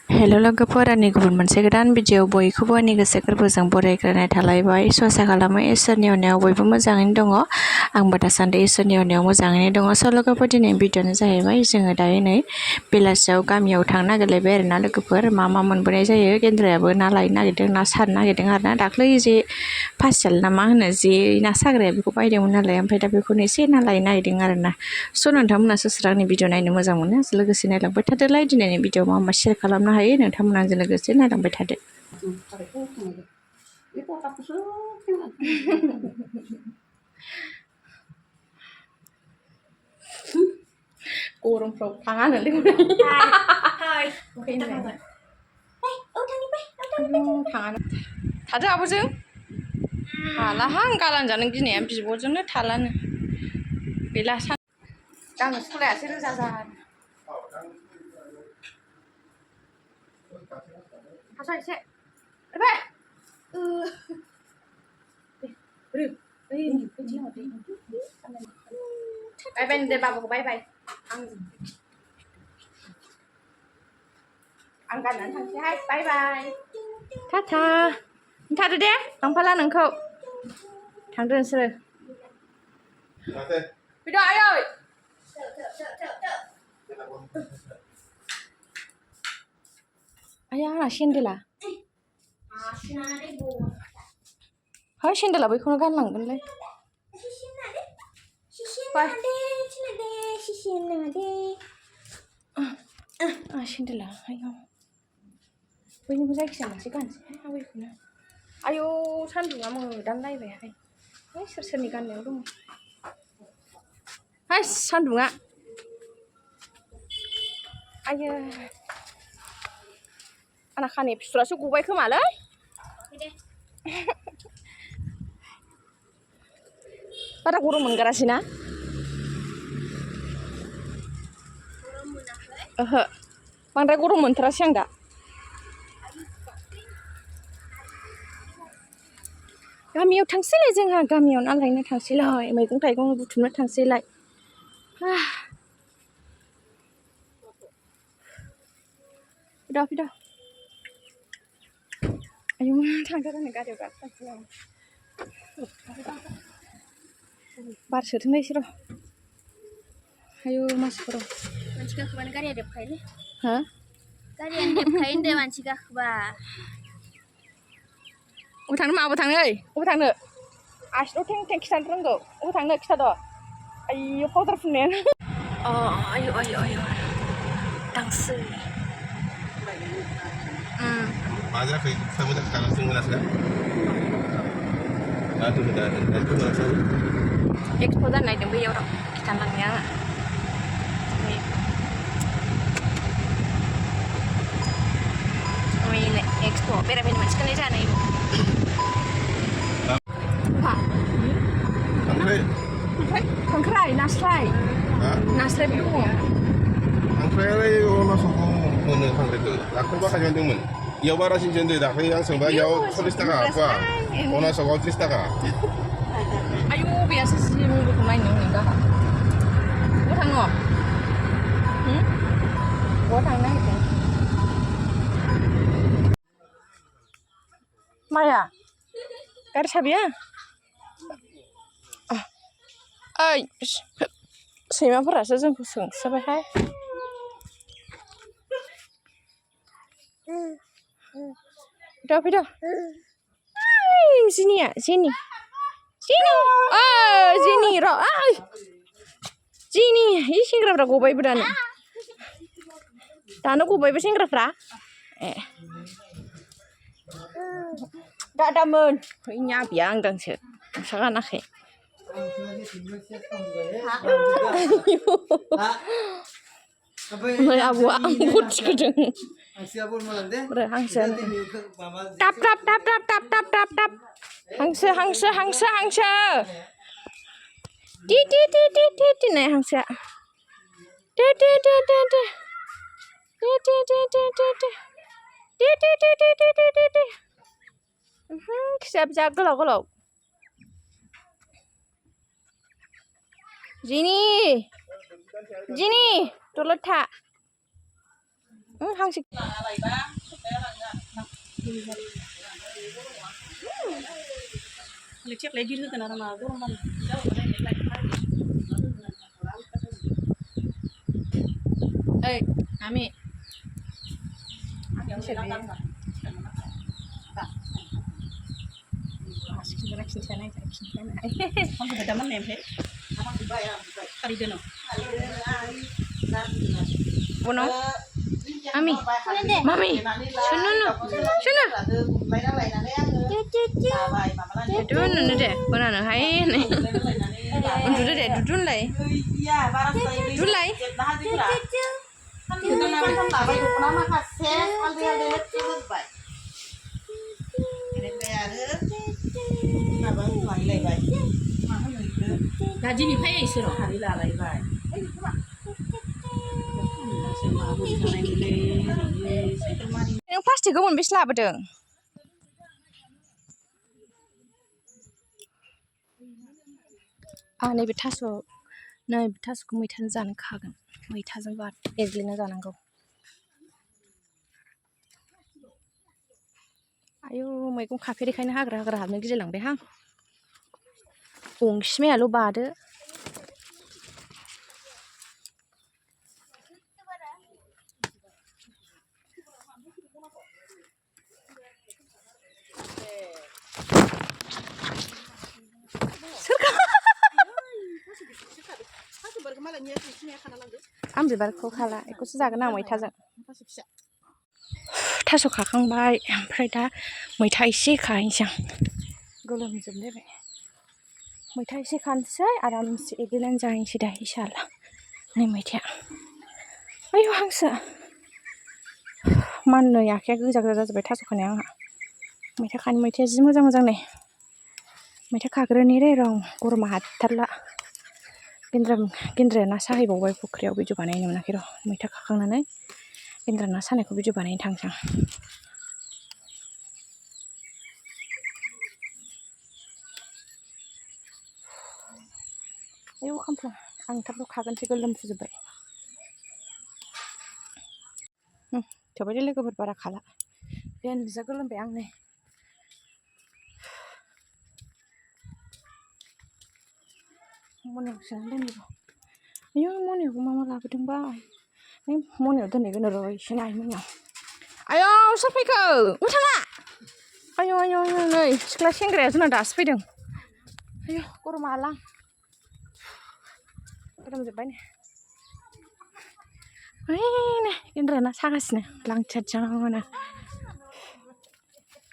हेल' लोगोफोर, आंनि गुबुन मोनसे गोदान भिडिअ बयखौबो आंनि गोसो गोरबोजों बरायग्रोनाय थालायबाय। सहाय खालामो इसोरनि अननायाव बयबो मोजाङैनो दङ। आंबो दासान्दि इसोरनि अननायाव मोजाङैनो दङ। स' लोगोफोर, दिनै भिडिअ'आनो जाहैबाय जोङो दायो नै बेलासियाव गामियाव थांनो नागिरलायबाय आरोना लोगोफोर। मा मोनबोनाय जायो, गेन्द्रायाबो ना लायनो नागिरदों, ना सारनो नागिरदों आरोना। दाख्लै जे फासियाल ना मा होनो, जे ना साग्राया बेखौ बायदोंमोन नालाय, ओमफ्राय दा बेखौनो एसे ना लायनो नागिरदों आरोना। स' नोंथांमोना सोर सोर आंनि भिडिअ नायनो मोजां मोनो, लोगोसे नायलांबाय थादोलाय। दिनैनि भिडिअ मा शेयार खालामनो हायो नोंथांमोना आंजों लोगोसे नायलांबाय थादो। गरमफ्राव थाङा होनलै थादो आब'जों। हालाहां गालां जानो गिनाया बिब'जोंनो थालानो गैला। दांनो सलायासो रोजा जानो हासा एसे बाय दे बाबाखौ बाय आं गाननानै थांसैहाय। बाय बाय टाटा। थादो दे, लांफाला नोंखौ। थांदो नोंसोरो। फैदो आयै। आया आंना सेन्देला है, सेन्देला बैखौनो गानलांगोनलै। सेन्देला आयौ बैनिखौ जायखिजाया मोनसे गानसै बैखौनो। आयौ सान्दुङा मोदानलायबायहाय। है, सोर सोरनि गाननायाव दङ। है, सान्दुङा आयो। आंना खानाय फिथरासो गबाय खोमालै। बारा गरम मोनगारासै ना? ओहो, बांद्राय गरम मोनथारासै आं दा। गामियाव थांसैलाय, जोंहा गामियाव ना लायनो थांसैलाय, मैगं थाइगं बुथुमनो थांसैलाय। फैदा आयौ थांथारानो गारियाव गाखोगासिनो आं। बार सोथोंनायसै र'। आयौ मानसिफोर मानसि गाखोबानो गारिया देबखायोलै। हा? गारियानो देबखायो होनदों मानसि गाखोबा। अबाव थांनो मा, अबाव थांनो ओइ, अबाव थांनो? आसिल' थें थें खिथानो रोंगौ। अबाव थांनो खिथाद'। आयौ पाउदार फुननायानो। आयौ दांसै। मा जाखो? मोजां खिथानो मोनासै ना? एक्सप' जानो नागिरदों बैयाव र', खिथालांनि आङो। एक्सप' बेरायफैनो मोनसिगोनलै जोंहा नै। खांख्राइ, नास्राय दङ। खांख्राइ अरुणाचलाव मोनो खांख्राइखौ। दाख्लै बाहायदोंमोन। इयाव बारासिनसो होनदों। दाख्लै आं सोंबा इयाव 40 थाखा फवा, अरुणाचलाव 30 थाखा। आयौ बेयासो जि मुंखौ नायनो हनै गाहा। बहा थांनो? बहा थांनो नागिरदों? माया? गारि साबिया? ओइ, सैमाफोरासो जोंखौ सोंसोबायहाय। फैद'। जेनि र'। जेनि, इ सेंग्राफ्रा गबायबो दानो गबायबो सेंग्राफ्रा। ए दादामोन बैनि आबैया आंदांसो नोंस्रा गानाखै। ओमफ्राय आब'आ आंखौ थिखोदों। हांसो टाप हांसो टि होननाय हांसोआ। खिसाया जा गोलाव। जिनि दलद था। हांसो लेथियाखलाय गिर होगोन आरो मा गरम ओइ आमि Bono, Ami, Mami, sunu, sunu. Dudun deh, mana nih? Hai nih. Dudun deh, dudun lay. Dudun lay. Gaji nih payah sih loh hari lalai bay. Yang pasti kamu bisa lah bedeng. Ah, nih betaso मैथाजों जानो खागोन मैथाजों बार एग्लिना जानांगौ आयु मैगं खाफेरिखायनो हाग्रा हाग्रा हाबनो गिलायलांबाय हां गंसिमायाल' बादो आं बिबारखौ खाला बेखौसो जागोन आं मैथाजों थास' खाखांबाय ओमफ्राय दा मैथा एसे खाहैनोसै आं गोलोमजोबलायबाय मैथा एसे खानोसै आरामसे एग्लिनानै जाहैनोसै दा इनशाल्लाह नै मैथाया आयु हांसो माननै आखाइया गोजा गोजा जाजोब्बाय थास' खानाया आंहा मैथा खानो मैथाया जि मोजां मोजां नै मैथा खाग्रोनि रे रं गरमा हाथारला गेन्द्राया ना साहैबावबाय फुख्रियाव भिडिअ बानायनो मोनाखै र' मैथा खाखांनानै गेन्द्रा ना सानायखौ भिडिअ बानायनो थांसै आं आयौ खामफ्लां आं थाब खागोनसै गोलोमफुजोब्बाय थेवबो लोगोफोर बारा खाला देनजा गोलोमबाय आं नै मनायाव सोनानै दोनजोबो आयौ मनायावबो मा मा लाबोदोंबा मनायाव दोनहैगोन र' एसे नाय मनायाव आयौ सोर फैखो उथाला आयौ आयौ आयौ नै सिख्ला सेंग्राया जोंना दासो फैदों आयौ गरमा हाला गोलोमजोब्बाय नै ओइ नै गेन्द्राया ना सागासिनो लांथियाथियानो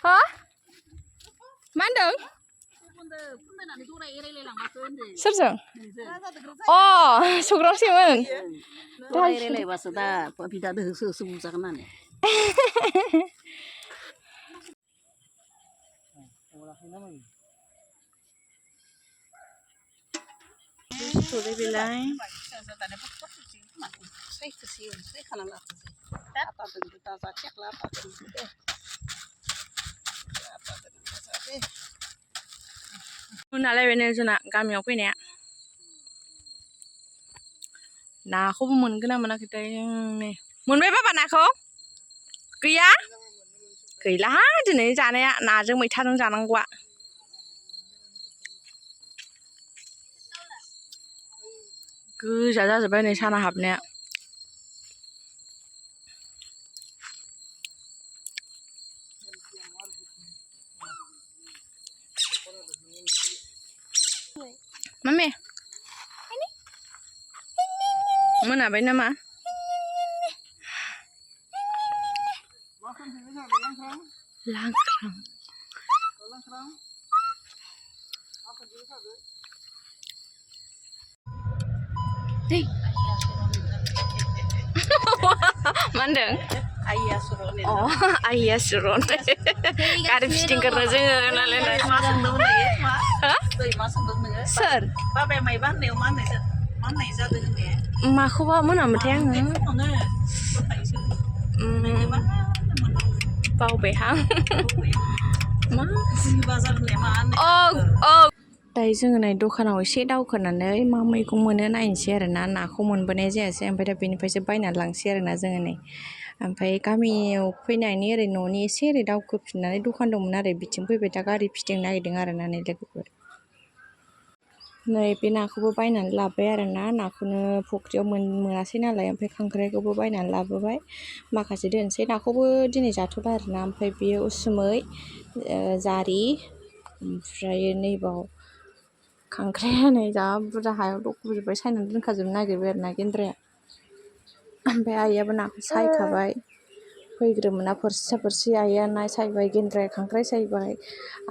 हा मा होनदों सोरजों अ सौग्रावसैमोन रायलायबासो दा बिदादो होसो होसो बुजागोन होननानै बिलाय मोनालायबायनो जोंना गामियाव फैनाया नाखौबो मोनगोन ना मोनाखैथाय नै मोनबाय बाबा नाखौ गैया गैला दिनै जानाया नाजों मैथाजों जानांगौआ गोजा जाजोब्बाय नै साना हाबनाया मामे मोनाबाय नामा लांख्रां मा होनदों आइया सुरन गारि फिटिंग्रो जोङो नालाय सोर माखौबा मोनामोनथाय आङो बावबायहां दायो जोङो नै दखानाव एसे दावखोनानै मा मैगं मोनो नायनोसै आरोना नाखौ मोनबोनाय जायासै ओमफ्राय दा बेनिफ्रायसो बायनानै लांसै आरोना जोङो नै ओमफ्राय गामियाव फैनायनि ओरै न'नि एसे ओरै दावखोफिननानै दखान दंमोन आरो बिथिं फैबाय दा गारि फिदिंनो नागिरदों आरो ना नै लोगोफोर नै बे नाखौबो बायनानै लाबोबाय आरो ना नाखौनो फुख्रियाव मोनासै नालाय ओमफ्राय खांख्राइखौबो बायनानै लाबोबाय माखासे दोनसै नाखौबो दिनै जाथ'ला आरो ना ओमफ्राय बेयो उसुमै जारि ओमफ्राय नैबाव खांख्राइआ नै जा बुरजा हायाव दख'जोब्बाय सायनानै दोनखाजोबनो नागिरबाय आरो ना गेन्द्राया ओमफ्राय आइयाबो नाखौ सायखाबाय फैग्रोमोना फोरसि आइया ना सायबाय गेन्द्राया खांख्राइ सायबाय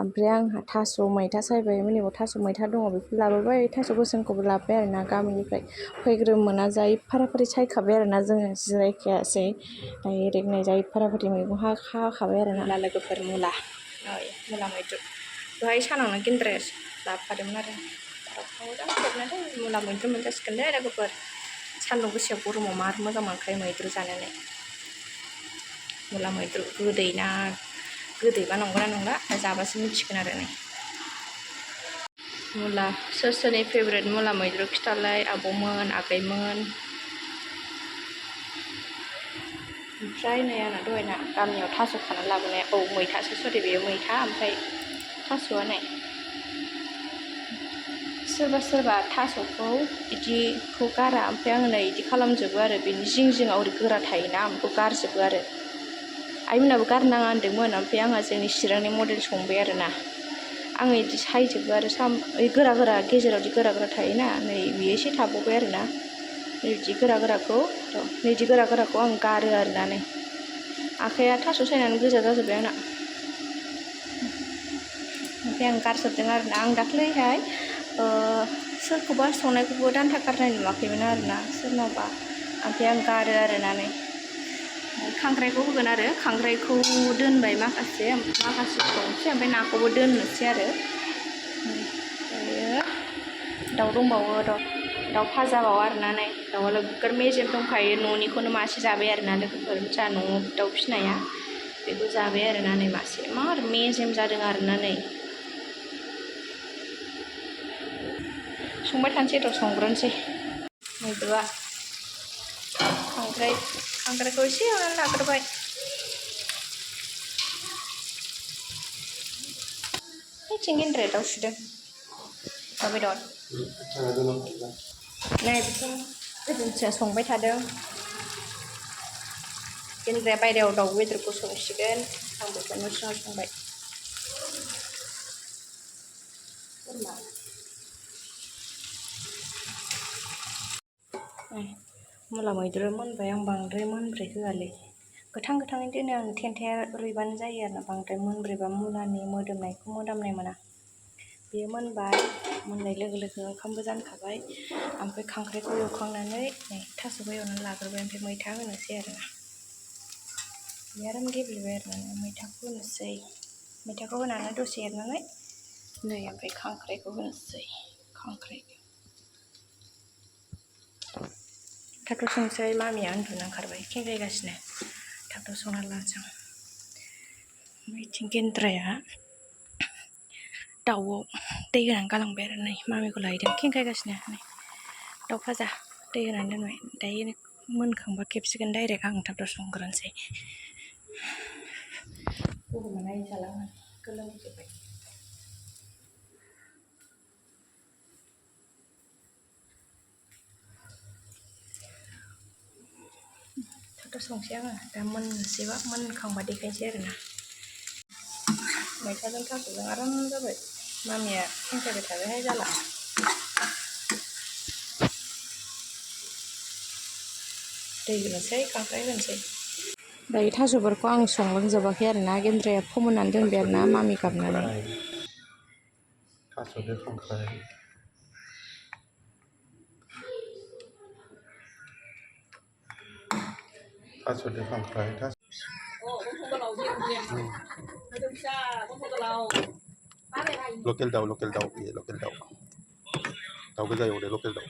ओमफ्राय आंहा थास' मैथा सायबाय मोननियाव थास' मैथा दङ बेखौ लाबोबाय थास' गोसोमखौबो लाबोबाय आरो ना गामिनिफ्राय फैग्रोमोना जाय फाराफारि सायखाबाय आरो ना जोङो जिरायखायासै डाइरेक्ट नै जाय फाराफारि मैगं हाखाबाय आरो ना लोगोफोर मुला मैद्रु दहाय सानावनो गेन्द्राया लाबोफादोंमोन आरो मोजां खोबनानै मुला मैद्रु मोनजासिगोन दे लोगोफोर सान्दुं गोसायाव गरमाव मार मोजां मोनखायो मैद्रु जानानै मुला मैद्रु गोदै ना गोदैबा नंगौना नंला जाबासो मिथिगोन आरो नै मुला सोरनि फेभरेट मुला मैद्रु खिथालाय आब'मोन आगैमोन ओमफ्राय नै आंना दहायना गामियाव थास' खानानै लाबोनाया मैथासो सरि बेयो मैथा ओमफ्राय थास'आ नै सोरबा थास'खौ बिदिखौ गारा ओमफ्राय आङो नै बिदि खालामजोबो आरो बेनि जिङाव ओरै गोरा थायोना आं बेखौ गारजोबो आरो आइमोनाबो गारनाङा होनदोंमोन ओमफ्राय आंहा जोंनि चिरांनि मडेल संबाय आरो ना आङो बिदि सायजोबो आरो गोरा गेजेराव बिदि गोरा थायोना नै बेयो एसे थाबावबाय आरो ना नै बिदि गोराखौ आं गारो आरो ना नै आखाइया थास' सायनानै गोजा जाजोब्बाय आंना ओमफ्राय आं गारजोबदों आरो ना आं दाख्लैहाय सोरखौबा संनायखौबो दान्था गारनाय नुवाखैमोन आरो ना सोरनावबा ओमफ्राय आं गारो आरो ना नै खांख्राइखौ होगोन आरो खांख्राइखौ दोनबाय माखासे संसै ओमफ्राय नाखौबो दोननोसै आरो ओमफ्रायो दाउ दंबावो दाउ फाजाबाव आरो ना नै दाउआ नोगोर मेजेम दंखायो न'निखौनो मासे जाबाय आरो ना लोगोफोर जोंहा न'आव दाउ फिसिनाया बेखौ जाबाय आरो ना नै मासे मार मेजेम जादों आरो ना नै संबाय थानोसै संग्रोनोसै मैद्रुआ खांख्राइखौ एसे एवनानै लाग्रोबाय थिं गेन्द्राया दाउ सुदों दाउ बेदर नै बेखौ गोदोनिया संबाय थादों गेन्द्राया बायहेरायाव दाउ बेदरखौ संसिगोन आं बेखौ न' सिङाव संबाय मुला मैद्रु मोनबाय आं बांद्राय मोनब्रै होआलै गोथाङै दोनो आं थेन्थाया रुइबानो जायो आरो ना बांद्राय मोनब्रैबा मुलानि मोदोमनायखौ मोदामनाय मोना बेयो मोनबाय मोननाय लोगो ओंखामबो जानखाबाय ओमफ्राय खांख्राइखौ एवखांनानै नै थास'खौ एवनानै लाग्रोबाय ओमफ्राय मैथा होनोसै आरो ना बे आराम गेब्लेबाय आरो ना मैथाखौ होनोसै मैथाखौ होनानै दसे एरनानै नै ओमफ्राय खांख्राइखौ होनोसै थाथ' संसै मामिया उन्दुनो ओंखारबाय खेंगायगासिनो थाथ' संना लानोसै आं बिथिं गेन्द्राया दाउआव दै होनानै गालांबाय आरो नै मामिखौ लायदों खेंगायगासिनो नै दाउ फाजा दै होनानै दोनबाय दायो मोनखांबा खेबसिगोन डाइरेक्ट आं थाथ' संग्रोनोसै गरमानो जालाङो गोलोमजोब्बाय थाथ' संसै आङो दा मोननोसैबा मोनखांबा देखायनोसै आरो ना मैथाजों थास'जों आराम जाबाय मामिया खेंखायबाय थाबायहाय जाला दै होनोसै खांख्राइ होनोसै दायो थास'फोरखौ आं संलांजोबाखै आरो ना गेन्द्राया फोमोननानै दोनबाय आरो ना मामि गाबनानै थास'जों खांख्राइ लकेल दाउ दाउ गोजा एवदो लकेल दाउ